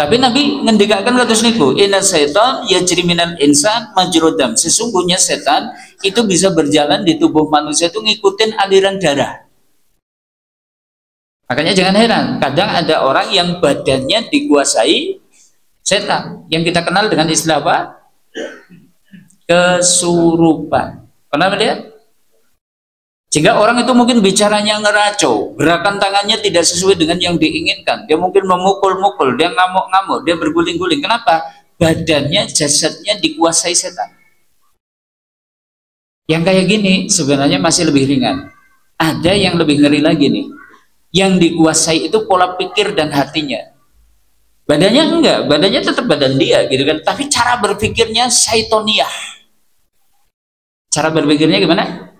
Tapi Nabi ngendikakan kados niku, inna syaitan yajri minal insan majrodam. Sesungguhnya setan itu bisa berjalan di tubuh manusia itu ngikutin aliran darah. Makanya jangan heran, kadang ada orang yang badannya dikuasai setan, yang kita kenal dengan istilah apa? Kesurupan. Pernah melihat? Sehingga orang itu mungkin bicaranya ngeracau, gerakan tangannya tidak sesuai dengan yang diinginkan. Dia mungkin memukul-mukul, dia ngamuk-ngamuk, dia berguling-guling. Kenapa? Badannya, jasadnya dikuasai setan. Yang kayak gini sebenarnya masih lebih ringan. Ada yang lebih ngeri lagi nih. Yang dikuasai itu pola pikir dan hatinya. Badannya enggak, badannya tetap badan dia gitu kan. Tapi cara berpikirnya syaitoniah. Cara berpikirnya gimana?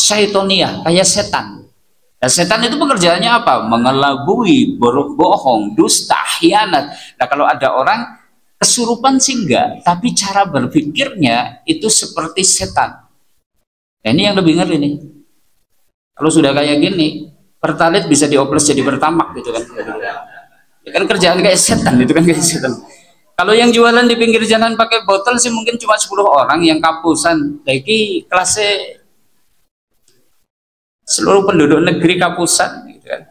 Syaitoniah, kayak setan. Nah, setan itu pekerjaannya apa? Mengelabui, bohong, dusta, khianat. Nah, kalau ada orang kesurupan sih enggak, tapi cara berpikirnya itu seperti setan. Nah, ini yang lebih ngeri nih. Kalau sudah kayak gini, pertalite bisa dioplos jadi pertamak gitu kan. Ya kan kerjaan kayak setan itu kan, kayak setan. Kalau yang jualan di pinggir jalan pakai botol sih mungkin cuma 10 orang yang kapusan. Lagi kelasnya seluruh penduduk negeri kapusan gitu kan.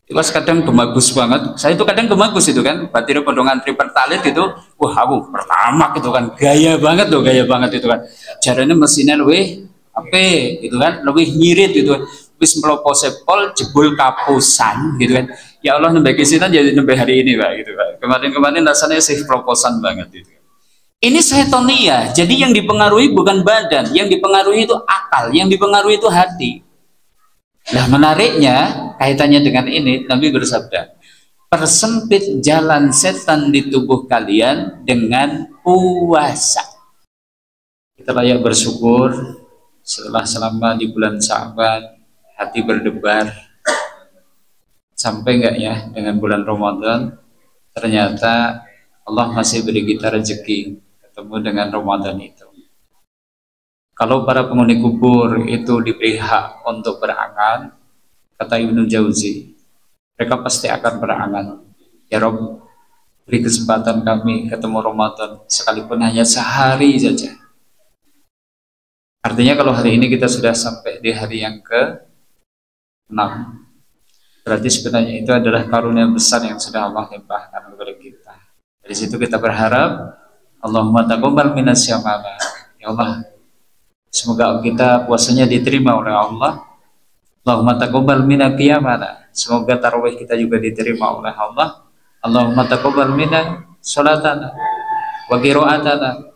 Itu kadang gemagus banget. Saya itu kadang gemagus itu kan. Batir pada ngantri pertalite itu, wah aku pertama gitu kan. Gaya banget loh, gaya banget itu kan. Caranya mesinnya lebih apa gitu kan, lebih nyirit gitu kan. Wis melopos-pol jebul kapusan gitu kan. Ya Allah, nembak isinan jadi nembak hari ini Pak gitu Pak. Kemarin-kemarin rasanya sih proposan banget gitu. Ini setonia. Jadi yang dipengaruhi bukan badan, yang dipengaruhi itu akal, yang dipengaruhi itu hati. Nah, menariknya kaitannya dengan ini, Nabi bersabda, persempit jalan setan di tubuh kalian dengan puasa. Kita layak bersyukur setelah selama di bulan Sya'ban hati berdebar, sampai enggak ya dengan bulan Ramadan ternyata Allah masih beri kita rezeki ketemu dengan Ramadan itu. Kalau para penghuni kubur itu diberi hak untuk berangan, kata Ibnu Jauzi, mereka pasti akan berangan. Ya Rob, beri kesempatan kami ketemu Ramadan sekalipun hanya sehari saja. Artinya kalau hari ini kita sudah sampai di hari yang ke-6, berarti sebenarnya itu adalah karunia besar yang sudah Allah limpahkan kepada kita. Dari situ kita berharap, Allahumma taqabbal minas syamala. Ya Allah, semoga kita puasanya diterima oleh Allah. Allahumma taqabbal minna qiyamana. Semoga tarawih kita juga diterima oleh Allah. Allahumma taqabbal minna salatana wa qiraatana.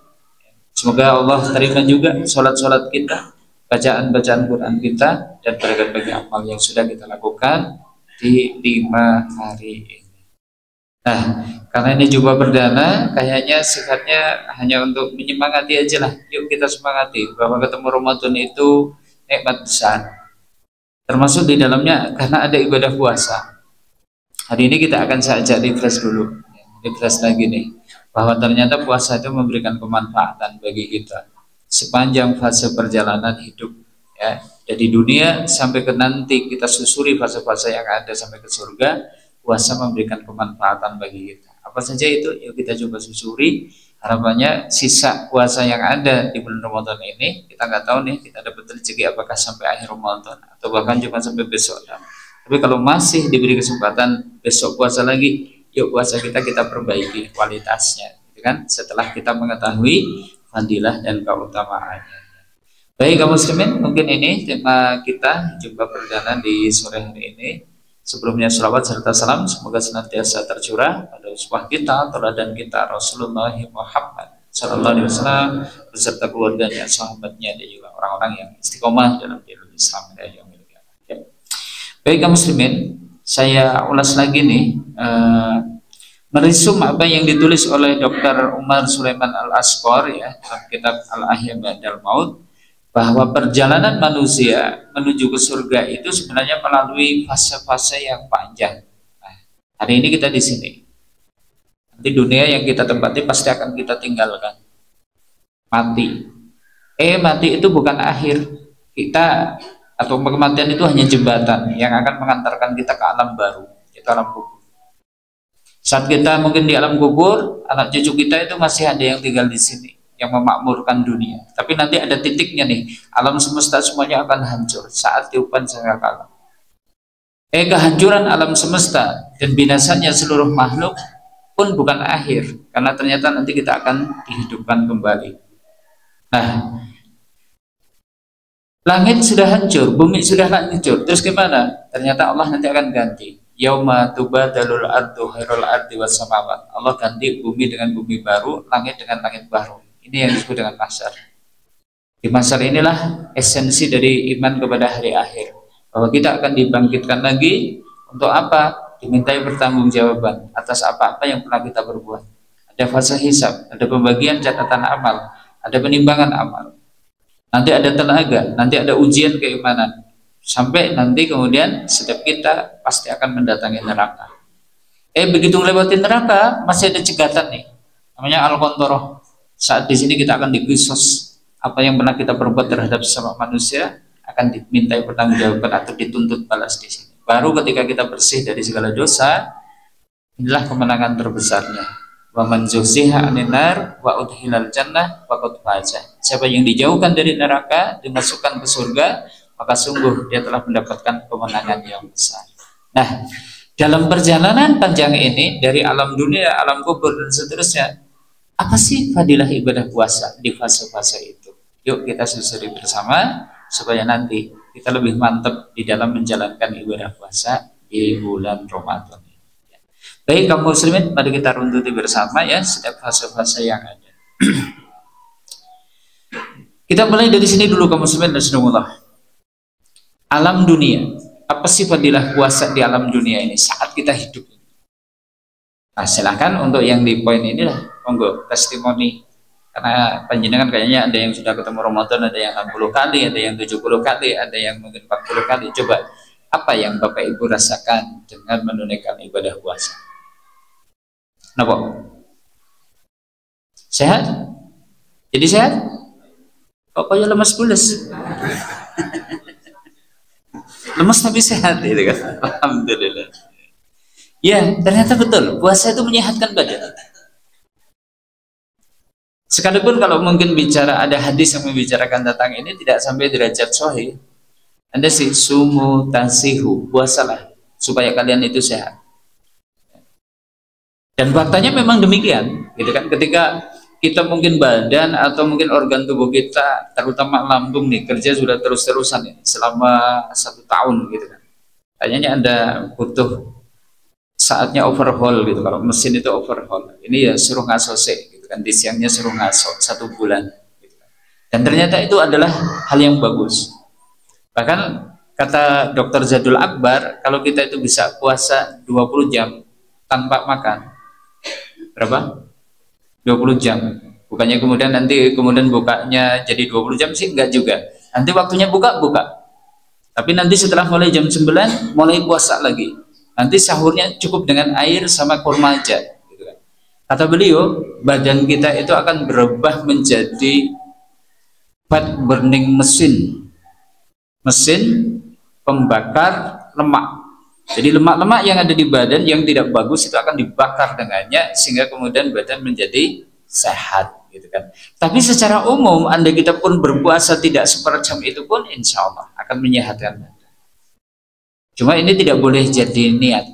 Semoga Allah terima juga salat-salat kita, bacaan-bacaan Quran kita, dan berbagai amal yang sudah kita lakukan di 5 hari ini. Nah, karena ini jumpa perdana, kayaknya sifatnya hanya untuk menyemangati aja lah. Yuk kita semangati bahwa ketemu Ramadan itu nikmat besar. Termasuk di dalamnya karena ada ibadah puasa. Hari ini kita akan saya ajak refresh dulu, refresh lagi nih, bahwa ternyata puasa itu memberikan kemanfaatan bagi kita sepanjang fase perjalanan hidup. Ya, dari dunia sampai ke nanti kita susuri fase-fase yang ada sampai ke surga. Puasa memberikan kemanfaatan bagi kita. Apa saja itu? Yuk kita coba susuri. Harapannya sisa puasa yang ada di bulan Ramadan ini, kita nggak tahu nih kita dapat rezeki apakah sampai akhir Ramadan atau bahkan cuma sampai besok. Tapi kalau masih diberi kesempatan besok puasa lagi, yuk puasa kita perbaiki kualitasnya, gitu kan? Setelah kita mengetahui fadilah dan keutamaannya. Baik kaum muslimin, mungkin ini tema kita jumpa perdana di sore hari ini. Sebelumnya salawat serta salam semoga senantiasa tercurah pada uswah kita, teladan kita Rasulullah Muhammad sallallahu alaihi wasallam beserta keluarganya, sahabatnya, dan juga orang-orang yang istiqomah dalam jalur Islam. Ya. Baik kaum muslimin, saya ulas lagi nih meresum apa yang ditulis oleh Dr. Umar Sulaiman Al-Asqar ya dalam kitab Al-Ahya Ba'dal Maut, bahwa perjalanan manusia menuju ke surga itu sebenarnya melalui fase-fase yang panjang. Nah, hari ini kita di sini. Nanti dunia yang kita tempati pasti akan kita tinggalkan. Mati. Mati itu bukan akhir. Kita atau kematian itu hanya jembatan yang akan mengantarkan kita ke alam baru, yaitu alam kubur. Saat kita mungkin di alam kubur, anak cucu kita itu masih ada yang tinggal di sini, yang memakmurkan dunia. Tapi nanti ada titiknya nih, alam semesta semuanya akan hancur saat tiupan sangkakala. Kehancuran alam semesta dan binasanya seluruh makhluk pun bukan akhir, karena ternyata nanti kita akan dihidupkan kembali. Nah, langit sudah hancur, bumi sudah hancur, terus gimana? Ternyata Allah nanti akan ganti. Yauma tubadalul ardu khairul ardi was samawat. Allah ganti bumi dengan bumi baru, langit dengan langit baru. Ini yang disebut dengan mahsyar. Di mahsyar inilah esensi dari iman kepada hari akhir, bahwa kita akan dibangkitkan lagi untuk apa? Dimintai pertanggungjawaban atas apa-apa yang pernah kita berbuat. Ada fase hisab, ada pembagian catatan amal, ada penimbangan amal. Nanti ada tenaga, nanti ada ujian keimanan. Sampai nanti kemudian setiap kita pasti akan mendatangi neraka. Begitu melewati neraka masih ada cegatan nih, namanya al-qantoroh. Saat di sini kita akan dikisos apa yang pernah kita perbuat terhadap sesama manusia, akan dimintai pertanggungjawaban atau dituntut balas di sini. Baru ketika kita bersih dari segala dosa, inilah kemenangan terbesarnya. Wa man zuhziha 'anil nar wa udkhilal jannah faqad faza. Siapa yang dijauhkan dari neraka, dimasukkan ke surga, maka sungguh dia telah mendapatkan kemenangan yang besar. Nah, dalam perjalanan panjang ini dari alam dunia, alam kubur dan seterusnya, apa sih fadilah ibadah puasa di fase-fase itu? Yuk kita susuri bersama supaya nanti kita lebih mantap di dalam menjalankan ibadah puasa di bulan Ramadan. Baik kaum muslimin, mari kita runtuti bersama ya setiap fase-fase yang ada. Kita mulai dari sini dulu kaum muslimin dan sunamullah. Alam dunia, apa sih fadilah puasa di alam dunia ini saat kita hidup? Nah, silahkan untuk yang di poin inilah, monggo testimoni. Karena panjenengan kayaknya ada yang sudah ketemu Ramadan, ada yang 60 kali, ada yang 70 kali, ada yang mungkin 40 kali. Coba, apa yang Bapak Ibu rasakan dengan menunaikan ibadah puasa? Kenapa? Sehat? Jadi sehat? Pokoknya lemas pules. Lemas tapi sehat, gitu kan? Alhamdulillah. Ya, ternyata betul. Puasa itu menyehatkan badan. Sekalipun kalau mungkin bicara ada hadis yang membicarakan tentang ini tidak sampai derajat sahih. Anda sih sumu tasihu, puasalah supaya kalian itu sehat. Dan faktanya memang demikian, gitu kan? Ketika kita mungkin badan atau mungkin organ tubuh kita, terutama lambung nih kerja sudah terus-terusan ya, selama 1 tahun, gitu kan? Kayaknya Anda butuh saatnya overhaul gitu. Kalau mesin itu overhaul, ini ya suruh ngasose. Di siangnya suruh ngaso 1 bulan gitu. Dan ternyata itu adalah hal yang bagus. Bahkan kata Dr. Zadul Akbar, kalau kita itu bisa puasa 20 jam tanpa makan, berapa? 20 jam. Bukannya kemudian nanti bukanya jadi 20 jam sih, enggak juga. Nanti waktunya buka. Tapi nanti setelah mulai jam 9 mulai puasa lagi. Nanti sahurnya cukup dengan air sama kurma aja. Kata beliau, badan kita itu akan berubah menjadi fat burning mesin pembakar lemak. Jadi lemak-lemak yang ada di badan yang tidak bagus itu akan dibakar dengannya sehingga kemudian badan menjadi sehat, gitu kan. Tapi secara umum, andai kita pun berpuasa tidak seperjam itu pun, insya Allah akan menyehatkan badan. Cuma ini tidak boleh jadi niat,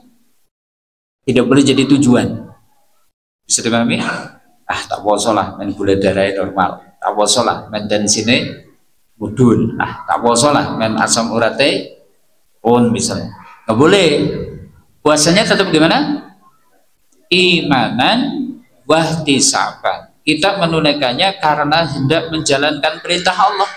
tidak boleh jadi tujuan. Bisa dipahami? Tak poso lah, main gula darahnya normal. Tak poso lah, main tensine mudun. Tak poso lah, main asam urate pun misalnya. Nggak boleh. Puasanya tetap gimana? Imanan wahtisaban. Kita menunaikannya karena hendak menjalankan perintah Allah,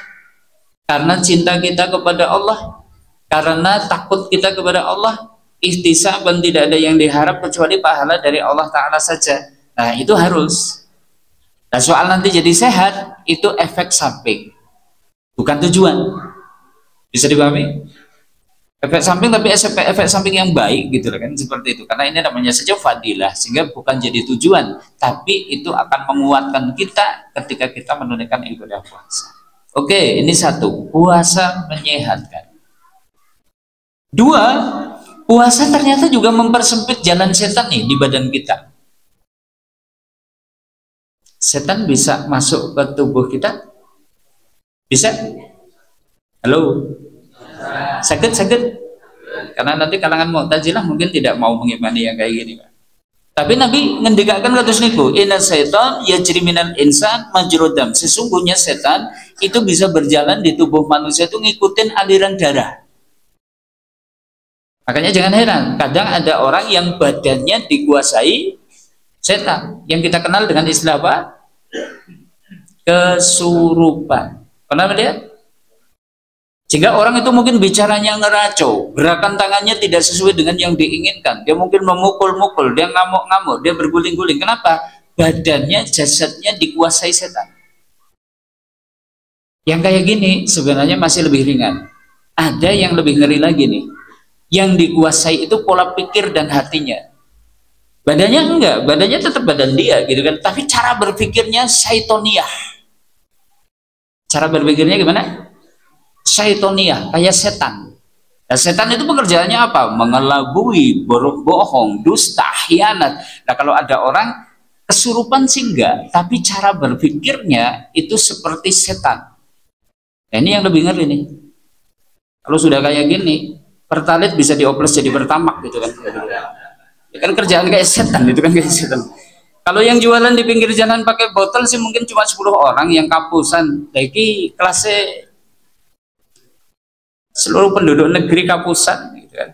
karena cinta kita kepada Allah, karena takut kita kepada Allah. Ihtisaban, tidak ada yang diharap kecuali pahala dari Allah Ta'ala saja. Nah itu harus. Nah soal nanti jadi sehat itu efek samping, bukan tujuan. Bisa dipahami? Efek samping, tapi efek samping yang baik gitu kan, seperti itu. Karena ini namanya saja fadilah, sehingga bukan jadi tujuan, tapi itu akan menguatkan kita ketika kita menunaikan ibadah puasa. Oke, ini 1, puasa menyehatkan. 2, Puasa ternyata juga mempersempit jalan setan nih di badan kita. Setan bisa masuk ke tubuh kita? Bisa? Halo? Sakit? Karena nanti kalangan Mu'tazilah mungkin tidak mau mengimani yang kayak gini, Pak. Tapi Nabi ngendikakan kados niku, inna syaitan yajri minal insan majrud dam. Sesungguhnya setan itu bisa berjalan di tubuh manusia itu ngikutin aliran darah. Makanya jangan heran, kadang ada orang yang badannya dikuasai setan, yang kita kenal dengan istilah apa? Kesurupan. Pernah melihat? Sehingga orang itu mungkin bicaranya ngeracau, gerakan tangannya tidak sesuai dengan yang diinginkan. Dia mungkin memukul-mukul, dia ngamuk-ngamuk, dia berguling-guling. Kenapa? Badannya, jasadnya dikuasai setan. Yang kayak gini sebenarnya masih lebih ringan. Ada yang lebih ngeri lagi nih. Yang dikuasai itu pola pikir dan hatinya. Badannya enggak, badannya tetap badan dia gitu kan. Tapi cara berpikirnya syaitoniah. Cara berpikirnya gimana? Syaitoniah, kayak setan. Nah, setan itu pekerjaannya apa? Mengelabui, bohong, dusta, khianat. Nah, kalau ada orang kesurupan sih enggak, tapi cara berpikirnya itu seperti setan. Nah, ini yang lebih ngeri nih. Kalau sudah kayak gini, Pertalite bisa dioplos jadi Pertamak gitu kan. Ya kan kerjaan kayak setan, itu kan kayak setan. Kalau yang jualan di pinggir jalan pakai botol sih mungkin cuma 10 orang yang kapusan. Lagi kelasnya seluruh penduduk negeri kapusan gitu kan.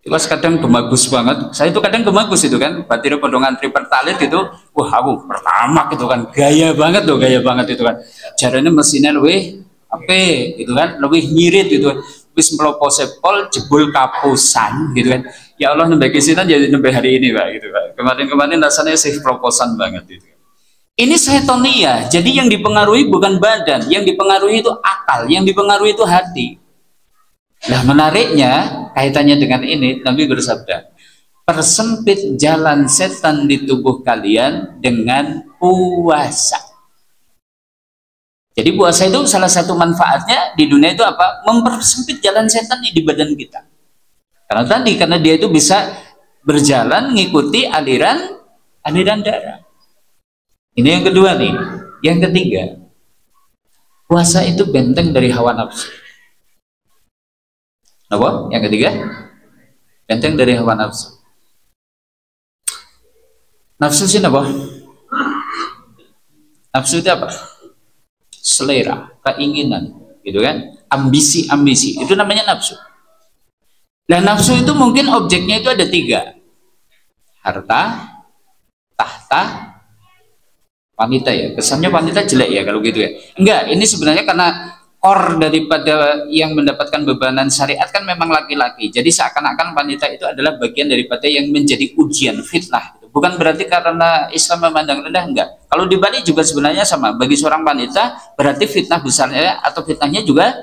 Itu kadang gemagus banget. Saya itu kadang gemagus itu kan. Batir pada ngantri Pertalite itu, wah aku Pertamak gitu kan. Gaya banget loh, gaya banget itu kan. Jarane mesinnya lebih apa gitu kan, lebih nyirit gitu kan. Wis melopos-pol jebul kapusan gitu kan. Ya Allah nembe kesinan jadi nembe hari ini Pak gitu Pak. Kemarin-kemarin rasanya sih proposan banget gitu. Ini setonia. Jadi yang dipengaruhi bukan badan, yang dipengaruhi itu akal, yang dipengaruhi itu hati. Nah menariknya kaitannya dengan ini Nabi bersabda, persempit jalan setan di tubuh kalian dengan puasa. Jadi puasa itu salah satu manfaatnya di dunia itu apa? Mempersempit jalan setan di badan kita. Karena dia itu bisa berjalan ngikuti aliran darah. Ini yang kedua nih. Yang ketiga, puasa itu benteng dari hawa nafsu. Apa? Yang ketiga, benteng dari hawa nafsu. Nafsu sih apa? Nafsu itu apa? Selera, keinginan, gitu kan? Ambisi, itu namanya nafsu. Dan nafsu itu mungkin objeknya itu ada 3. Harta, tahta, wanita ya. Kesannya wanita jelek ya kalau gitu ya. Enggak, ini sebenarnya karena core daripada yang mendapatkan bebanan syariat kan memang laki-laki. Jadi seakan-akan wanita itu adalah bagian daripada yang menjadi ujian, fitnah. Bukan berarti karena Islam memandang rendah, enggak. Kalau dibalik juga sebenarnya sama. Bagi seorang wanita berarti fitnah besarnya atau fitnahnya juga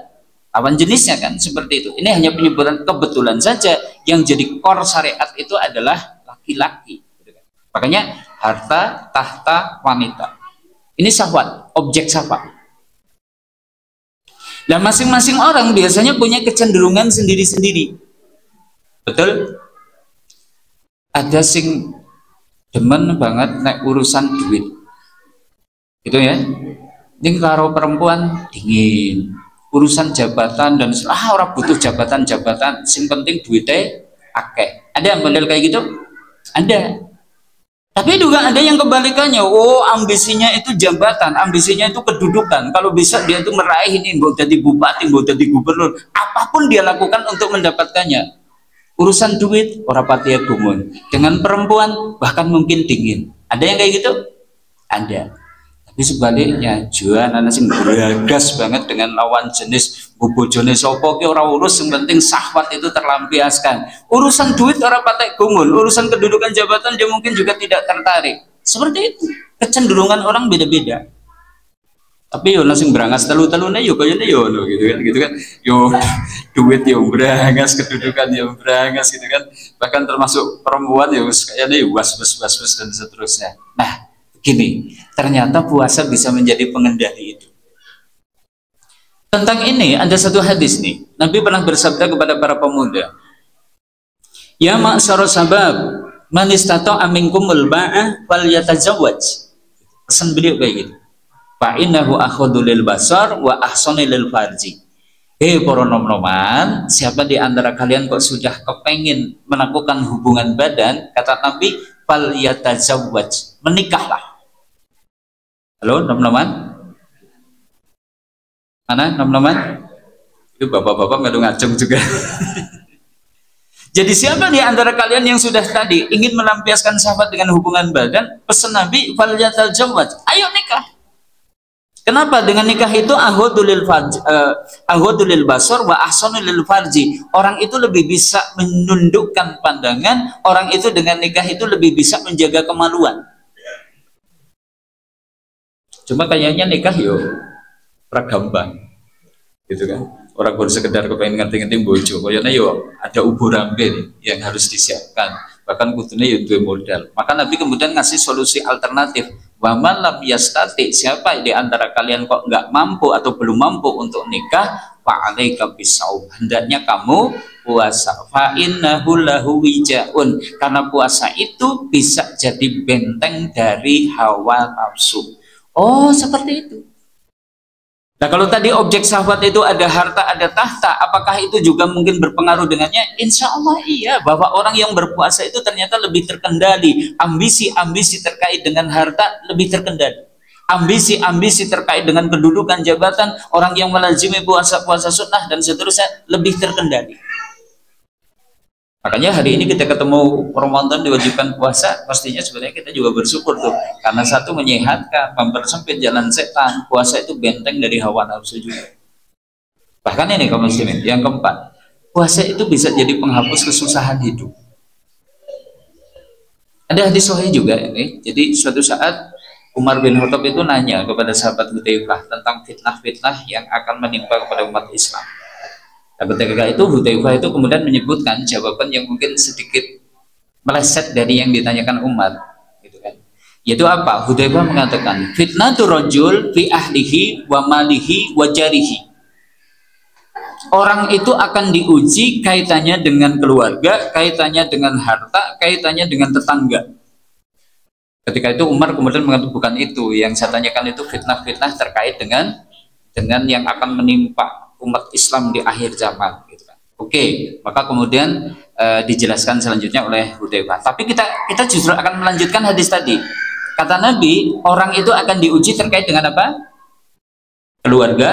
lawan jenisnya kan, seperti itu. Ini hanya penyebutan kebetulan saja. Yang jadi core syariat itu adalah laki-laki. Makanya harta, tahta, wanita. Ini syahwat, objek syahwat. Nah masing-masing orang biasanya punya kecenderungan sendiri-sendiri. Betul? Ada sing demen banget naik urusan duit. Gitu ya. Ini karo perempuan dingin. Urusan jabatan dan orang butuh jabatan-jabatan, sing penting duitnya akeh. Ada yang model kayak gitu? Ada. Tapi juga ada yang kebalikannya. Oh, ambisinya itu jabatan, ambisinya itu kedudukan. Kalau bisa dia itu meraih ini, mau jadi bupati, mau jadi gubernur, apapun dia lakukan untuk mendapatkannya. Urusan duit, orang patia gumun. Dengan perempuan, bahkan mungkin dingin. Ada yang kayak gitu? Ada. Tapi sebaliknya, juan anak sing beragas banget dengan lawan jenis bobojone sopo ki ora urus, yang penting syahwat itu terlampiaskan. Urusan duit ora patek gumun, urusan kedudukan jabatan dia mungkin juga tidak tertarik. Seperti itu. Kecenderungan orang beda-beda. Tapi yo sing berangas telu-telune yo kayane yo gitu kan. Yo duit yo berangas, kedudukan yo berangas gitu kan. Bahkan termasuk perempuan yo kayane yo was dan seterusnya. Nah, gini, ternyata puasa bisa menjadi pengendali itu. Tentang ini ada satu hadis nih. Nabi pernah bersabda kepada para pemuda, Ya ma'syarus sabab, man istata'a minkumul ba'ah wal yatazawwaj. Pesan beliau kayak gitu. Fa innahu akhadhu lil basar wa ahsanu lil farji. Para nom-noman, siapa di antara kalian kok sudah kepengin melakukan hubungan badan, kata Nabi, fal yatazawwaj, menikahlah. Halo nom-noman? Mana nom-noman? Itu bapak-bapak nggak ngacung juga. Jadi siapa di antara kalian yang sudah tadi ingin melampiaskan syahwat dengan hubungan badan, pesan Nabi, fal yatazawwaj, ayo nikah. Kenapa? Dengan nikah itu ahwadulil basar wa ahsanul farji. Orang itu lebih bisa menundukkan pandangan, orang itu dengan nikah itu lebih bisa menjaga kemaluan. Cuma kayaknya nikah yo gampang. Gitu kan. Orang baru sekedar kepengen ngerti-ngerti bojo, kayaknya yo ada ubur rambe yang harus disiapkan. Bahkan kudune yo duwe modal. Maka Nabi kemudian ngasih solusi alternatif. Wa man lam yastati, siapa di antara kalian kok nggak mampu atau belum mampu untuk nikah, fa alaika bisaum, hendaknya kamu puasa. Fa innahu lahu wijaun, karena puasa itu bisa jadi benteng dari hawa nafsu. Oh, seperti itu. Nah, kalau tadi objek syahwat itu ada harta, ada tahta, apakah itu juga mungkin berpengaruh dengannya? Insya Allah iya, bahwa orang yang berpuasa itu ternyata lebih terkendali. Ambisi-ambisi terkait dengan harta lebih terkendali. Ambisi-ambisi terkait dengan kedudukan jabatan, orang yang melazimi puasa-puasa sunnah dan seterusnya lebih terkendali. Makanya hari ini kita ketemu Ramadan diwajibkan puasa, pastinya sebenarnya kita juga bersyukur tuh, karena satu menyehatkan, mempersempit jalan setan. Puasa itu benteng dari hawa nafsu juga. Bahkan ini kaum muslimin, yang keempat, puasa itu bisa jadi penghapus kesusahan hidup. Ada hadis sahih juga ini. Jadi suatu saat Umar bin Khattab itu nanya kepada sahabat Hudzaifah tentang fitnah-fitnah yang akan menimpa kepada umat Islam. Nah, ketika itu Hudzaifah itu kemudian menyebutkan jawaban yang mungkin sedikit meleset dari yang ditanyakan Umar, gitu kan. Yaitu apa? Hudzaifah mengatakan, fitnatur rajul fi ahlihi wa malihi wa jarihi. Orang itu akan diuji kaitannya dengan keluarga, kaitannya dengan harta, kaitannya dengan tetangga. Ketika itu Umar kemudian mengatakan bukan itu yang saya tanyakan, itu fitnah-fitnah terkait dengan yang akan menimpa umat Islam di akhir zaman, gitu kan. Oke, maka kemudian dijelaskan selanjutnya oleh Hudzaifah. Tapi kita justru akan melanjutkan hadis tadi. Kata Nabi, orang itu akan diuji terkait dengan apa? Keluarga,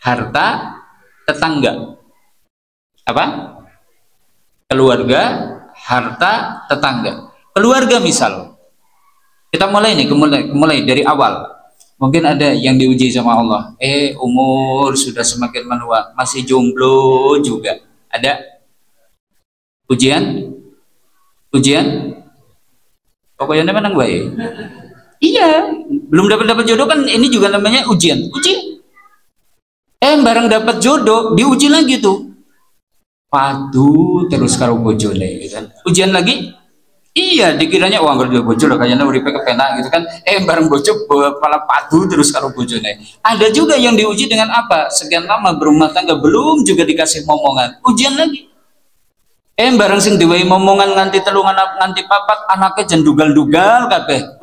harta, tetangga. Apa? Keluarga, harta, tetangga. Keluarga misal. Kita mulai nih, mulai dari awal. Mungkin ada yang diuji sama Allah. Umur sudah semakin menua, masih jomblo juga. Ada ujian? Pokoknya menang baik. Iya, belum dapat jodoh kan, ini juga namanya ujian. Barang dapat jodoh, diuji lagi tuh. Padu terus karo bojone, gitu kan. Ujian lagi. Iya, dikiranya uang kerja bojo lah kayaknya uripe kepenak gitu kan. Bareng bojo kepala padu terus karo bojone. Ada juga yang diuji dengan apa? Sekian lama berumah tangga belum juga dikasih momongan. Ujian lagi. Bareng sing diwehi momongan nganti telungan nganti papat, anaknya jendugal-dugal kabeh.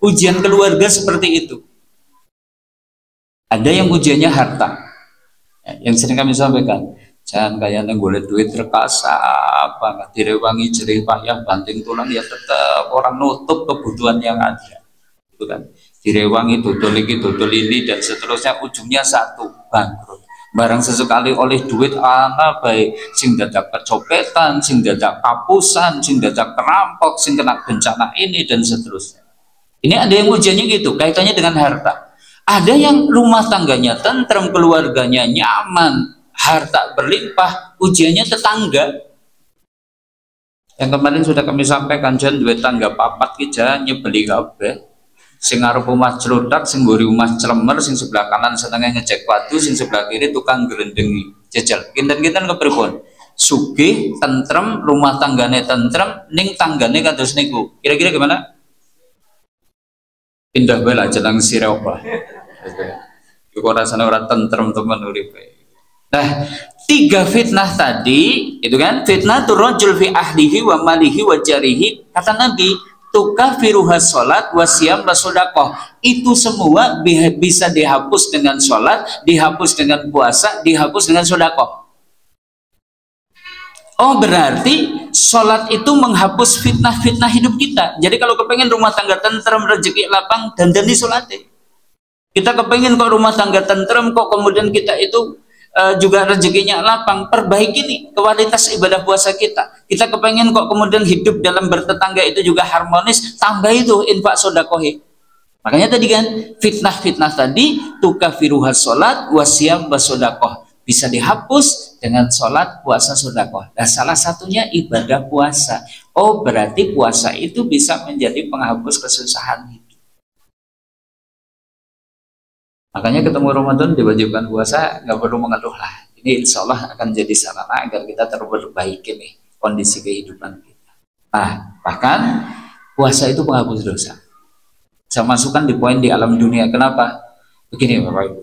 Ujian keluarga seperti itu. Ada yang ujiannya harta. Yang sering kami sampaikan. Jangan kayak golek duit terkasa banget, direwangi jerih payah banting tulang, ya tetap orang nutup kebutuhan yang ada, itu kan. Direwangi dodol ini dan seterusnya, ujungnya satu, bangkrut. Barang sesekali oleh duit baik sing dadak kecopetan, sing dadak kapusan, sing dadak kerampok, sing kena bencana ini dan seterusnya. Ini ada yang ujiannya gitu, kaitannya dengan harta. Ada yang rumah tangganya tentrem, keluarganya nyaman, harta berlimpah, ujiannya tetangga. Yang kemarin sudah kami sampaikan, jan duwe tangga papat ki jan nyebeli kabeh. Sing ngarep omah celutak, sing mburi omah celemer, sing sebelah kanan senenge ngecek watu, sing sebelah kiri tukang glendengi. Jajal, kinten-kinten kepripun? Sugih, tentrem, rumah tanggane tentrem, ning tanggane kados niku. Kira-kira gimana? Pindah bae lah jeneng sira apa. Iku rasane ora tentrem temen uripe. Nah, tiga fitnah tadi, itu kan, fitnah turrojul fi ahlihi wa malihi wa jarihi, kata Nabi, tukafiruhas sholat wasiyam wasodakoh, itu semua bisa dihapus dengan sholat, dihapus dengan puasa, dihapus dengan sodakoh. Oh, berarti sholat itu menghapus fitnah-fitnah hidup kita. Jadi kalau kepengen rumah tangga tentrem, rezeki lapang, dandani sholat. Kita kepengen kok rumah tangga tentrem, kok kemudian kita itu juga rezekinya lapang, perbaiki nih kualitas ibadah puasa kita. Kita kepengen kok kemudian hidup dalam bertetangga itu juga harmonis, tambah itu infak sodakohi. Makanya tadi kan fitnah-fitnah tadi tukafiruhas sholat wasiyam wasodakoh, bisa dihapus dengan sholat, puasa, sodakoh. Nah, salah satunya ibadah puasa. Oh, berarti puasa itu bisa menjadi penghapus kesusahan hidup. Makanya ketemu Ramadan diwajibkan puasa, nggak perlu mengeluh lah. Ini insya Allah akan jadi sarana agar kita terperbaiki nih kondisi kehidupan kita. Nah, bahkan puasa itu penghapus dosa. Saya masukkan di poin di alam dunia. Kenapa? Begini Bapak Ibu.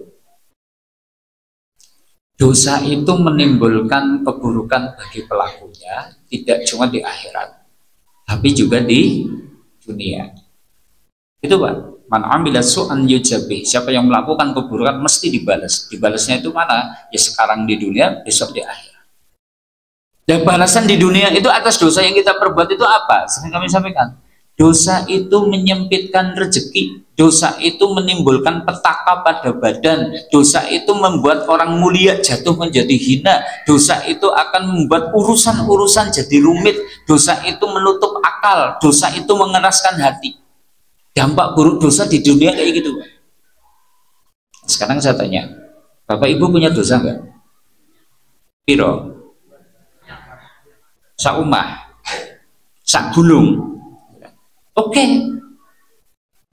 Dosa itu menimbulkan keburukan bagi pelakunya, tidak cuma di akhirat, tapi juga di dunia. Itu Pak. Man amila su'an yujabih, siapa yang melakukan keburukan mesti dibalas. Dibalasnya itu mana? Ya sekarang di dunia, besok di akhirat. Dan balasan di dunia itu atas dosa yang kita perbuat itu apa? Sering kami sampaikan, dosa itu menyempitkan rezeki, dosa itu menimbulkan petaka pada badan, dosa itu membuat orang mulia jatuh menjadi hina, dosa itu akan membuat urusan-urusan jadi rumit, dosa itu menutup akal, dosa itu mengeraskan hati. Dampak buruk dosa di dunia kayak gitu. Sekarang saya tanya, Bapak Ibu punya dosa nggak? Piro? Sak umah, sak gunung. Oke.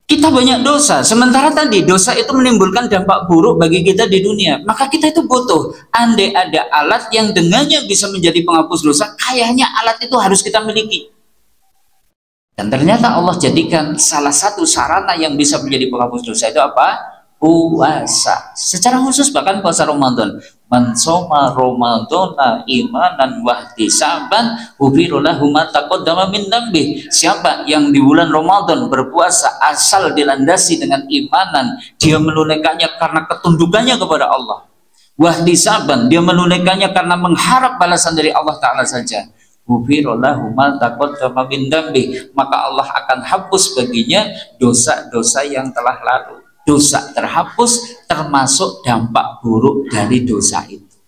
Kita banyak dosa. Sementara tadi dosa itu menimbulkan dampak buruk bagi kita di dunia. Maka kita itu butuh. Andai ada alat yang dengannya bisa menjadi penghapus dosa, kayaknya alat itu harus kita miliki. Dan ternyata Allah jadikan salah satu sarana yang bisa menjadi penghapus dosa itu apa? Puasa. Secara khusus bahkan puasa Ramadan. Man shoma Ramadana imanan wahtisaban ghufira lahu ma taqaddama min dzambi. Siapa yang di bulan Ramadan berpuasa asal dilandasi dengan imanan, dia menunaikannya karena ketundukannya kepada Allah. Wahtisaban, dia menunaikannya karena mengharap balasan dari Allah Ta'ala saja. Maka Allah akan hapus baginya dosa-dosa yang telah lalu. Dosa terhapus termasuk dampak buruk dari dosa itu.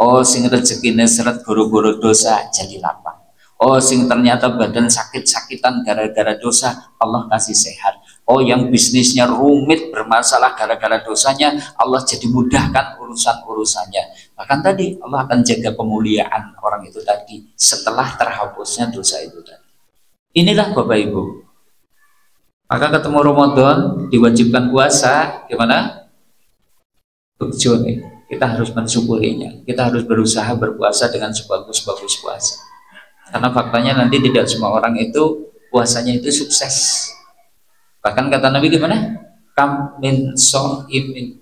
Oh, sing rezekine seret goro-goro dosa jadi lapang. Oh, sing ternyata badan sakit-sakitan gara-gara dosa, Allah kasih sehat. Oh, yang bisnisnya rumit bermasalah gara-gara dosanya, Allah jadi mudahkan urusan-urusannya. Bahkan tadi Allah akan jaga kemuliaan orang itu tadi setelah terhapusnya dosa itu tadi. Inilah Bapak Ibu. Maka ketemu Ramadan diwajibkan puasa, gimana? Begitu nih. Kita harus mensyukurinya. Kita harus berusaha berpuasa dengan sebagus-bagus puasa. Karena faktanya nanti tidak semua orang itu puasanya itu sukses. Bahkan kata Nabi gimana? Kam min so'imin,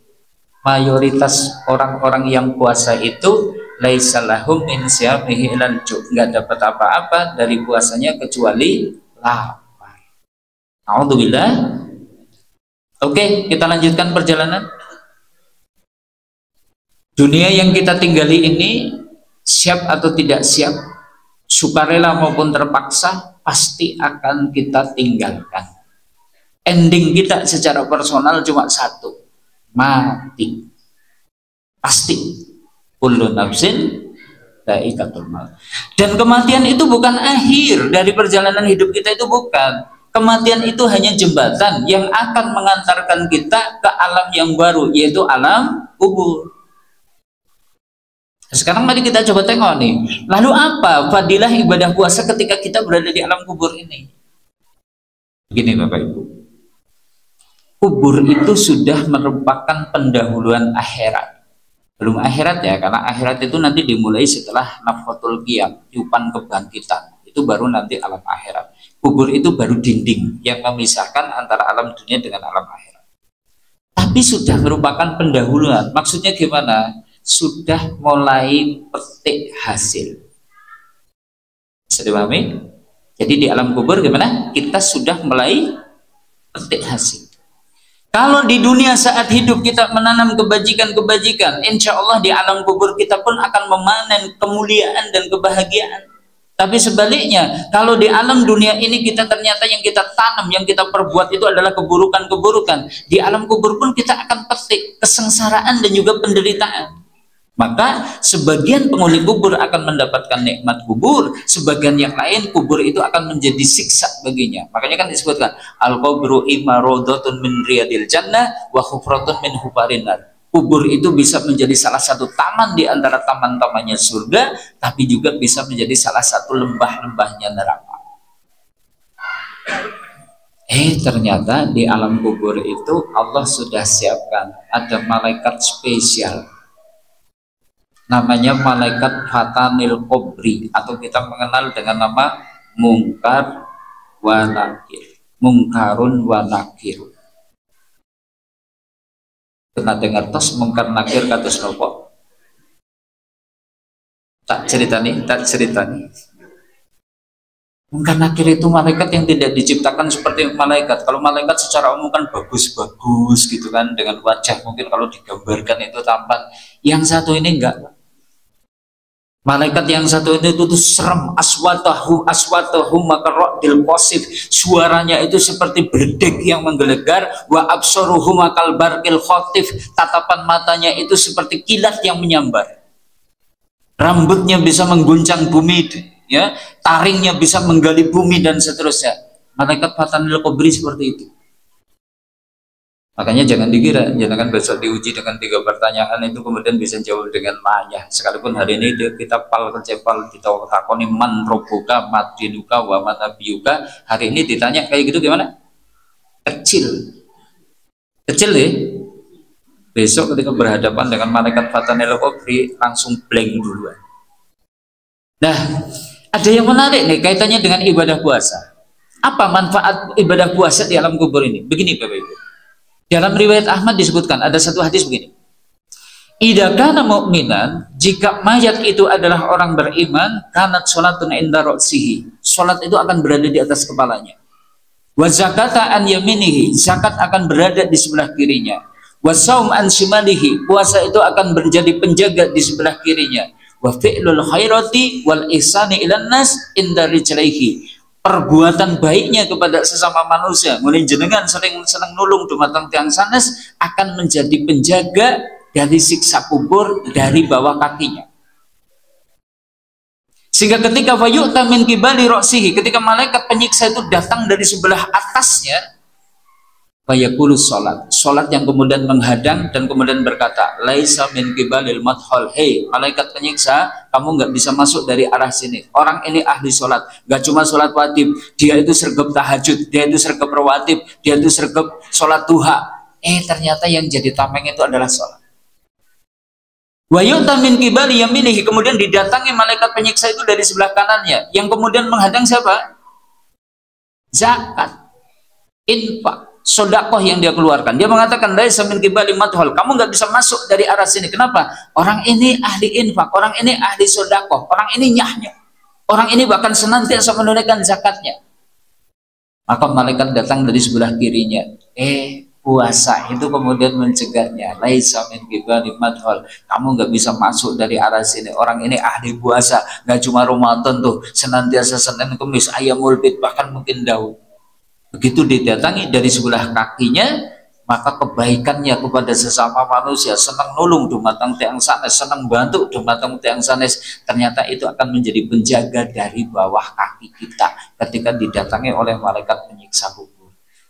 mayoritas orang-orang yang puasa itu laisa lahum min siyamihi ilal ju', nggak dapat apa-apa dari puasanya kecuali lapar. Alhamdulillah. Oke, kita lanjutkan perjalanan. Dunia yang kita tinggali ini, siap atau tidak siap, sukarela maupun terpaksa, pasti akan kita tinggalkan. Ending kita secara personal cuma satu, mati. Pasti. Kullu nafsin dha'iqatul maut. Dan kematian itu bukan akhir dari perjalanan hidup kita, itu bukan. Kematian itu hanya jembatan yang akan mengantarkan kita ke alam yang baru, yaitu alam kubur. Sekarang mari kita coba tengok nih, lalu apa fadilah ibadah puasa ketika kita berada di alam kubur ini? Begini Bapak Ibu, kubur itu sudah merupakan pendahuluan akhirat. Belum akhirat ya, karena akhirat itu nanti dimulai setelah nafkhatul qiyam, tiupan kebangkitan, itu baru nanti alam akhirat. Kubur itu baru dinding yang memisahkan antara alam dunia dengan alam akhirat. Tapi sudah merupakan pendahuluan. Maksudnya gimana? sudah mulai petik hasil. Bisa dipahami? Jadi di alam kubur gimana? Kita sudah mulai petik hasil. Kalau di dunia saat hidup kita menanam kebajikan-kebajikan, insya Allah di alam kubur kita pun akan memanen kemuliaan dan kebahagiaan. Tapi sebaliknya, kalau di alam dunia ini kita ternyata yang kita tanam, yang kita perbuat itu adalah keburukan-keburukan, di alam kubur pun kita akan petik kesengsaraan dan juga penderitaan. Maka sebagian penghuni kubur akan mendapatkan nikmat kubur, sebagian yang lain kubur itu akan menjadi siksa baginya. Makanya kan disebutkan al-qabru imma rawdatun min riyadil jannah wa hufratun min hufarin nar. Kubur itu bisa menjadi salah satu taman di antara taman-tamannya surga, tapi juga bisa menjadi salah satu lembah-lembahnya neraka. Ternyata di alam kubur itu Allah sudah siapkan ada malaikat spesial. Namanya malaikat fatanil kubri, atau kita mengenal dengan nama mungkar wa nakir. Mungkarun wa nakir. Pernah dengar tos mungkar nakir kados nopo? Tak ceritani. Mungkar nakir itu malaikat yang tidak diciptakan seperti malaikat. Kalau malaikat secara umum kan bagus-bagus gitu kan, dengan wajah mungkin kalau digambarkan itu tampan. Yang satu ini enggak. Malaikat yang satu itu tuh serem, aswatahu makarrodil qasif, suaranya itu seperti berdek yang menggelegar, wa absaruhu makal barqil khotif, tatapan matanya itu seperti kilat yang menyambar, rambutnya bisa mengguncang bumi, ya, taringnya bisa menggali bumi dan seterusnya. Malaikat fatanil kubri seperti itu. Makanya jangan dikira, jangan besok diuji dengan 3 pertanyaan itu kemudian bisa jawab dengan maya. Sekalipun hari ini kita pal kecepal, kita takoni man robuka, madinuka, wa manabiyuka. Hari ini ditanya kayak gitu gimana? Kecil ya. Besok ketika berhadapan dengan malaikat fatanil kubri langsung blank duluan. Nah, ada yang menarik nih kaitannya dengan ibadah puasa. Apa manfaat ibadah puasa di alam kubur ini? Begini Bapak Ibu. Dalam riwayat Ahmad disebutkan ada satu hadis begini. Idza kana mu'minan, jika mayat itu adalah orang beriman, kanat sholatun inda ra'sihi. Salat itu akan berada di atas kepalanya. Wa zakata an yaminihi, zakat akan berada di sebelah kirinya. Wa shaum an shimalihi, puasa itu akan menjadi penjaga di sebelah kirinya. Wa fi'lul khairati wal ihsani ilan nas inda rijlaihi. Perbuatan baiknya kepada sesama manusia, mulai jenengan sering senang nulung dumateng tiang sanes, akan menjadi penjaga dari siksa kubur dari bawah kakinya. Sehingga ketika fayu'ta min qibali ra'sihi, ketika malaikat penyiksa itu datang dari sebelah atasnya, fayaqulus salat yang kemudian menghadang dan kemudian berkata, laisa min qibalil madhol, hei malaikat penyiksa, kamu nggak bisa masuk dari arah sini. Orang ini ahli sholat, nggak cuma sholat wajib, dia itu sergap tahajud, dia itu sergap rawatib, dia itu sergap sholat duha. Ternyata yang jadi tameng itu adalah sholat. Wa yu'ta min qibali yaminihi, kemudian didatangi malaikat penyiksa itu dari sebelah kanannya, yang kemudian menghadang siapa? Zakat, infak, sodakoh yang dia keluarkan. Dia mengatakan, laisa min qibali madhol, kamu nggak bisa masuk dari arah sini. Kenapa? Orang ini ahli infak, orang ini ahli sodakoh, orang ini nyahnya, orang ini bahkan senantiasa menunaikan zakatnya. Maka malaikat datang dari sebelah kirinya. Puasa itu kemudian mencegahnya, laisa min qibali madhol, kamu nggak bisa masuk dari arah sini. Orang ini ahli puasa, nggak cuma Ramadan tuh, senantiasa Senin Kamis ayamul bid, bahkan mungkin Daud. Begitu didatangi dari sebelah kakinya, maka kebaikannya kepada sesama manusia, senang nulung dumateng tiang sanes, senang bantu dumateng tiang sanes, ternyata itu akan menjadi penjaga dari bawah kaki kita ketika didatangi oleh malaikat penyiksa kubur.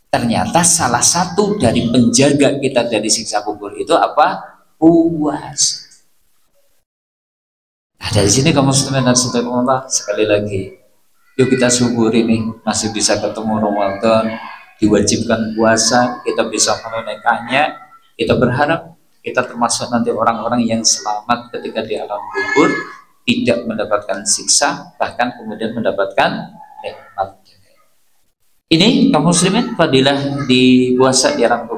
Ternyata salah satu dari penjaga kita dari siksa kubur itu apa? Puasa. Nah, dari sini kaum muslimin dan saudara, sekali lagi, yuk kita syukuri nih masih bisa ketemu Ramadan, diwajibkan puasa, kita bisa menunaikannya. Kita berharap kita termasuk nanti orang-orang yang selamat ketika di alam kubur, tidak mendapatkan siksa, bahkan kemudian mendapatkan nikmat. Ini kaum muslimin fadilah di puasa di alam kubur.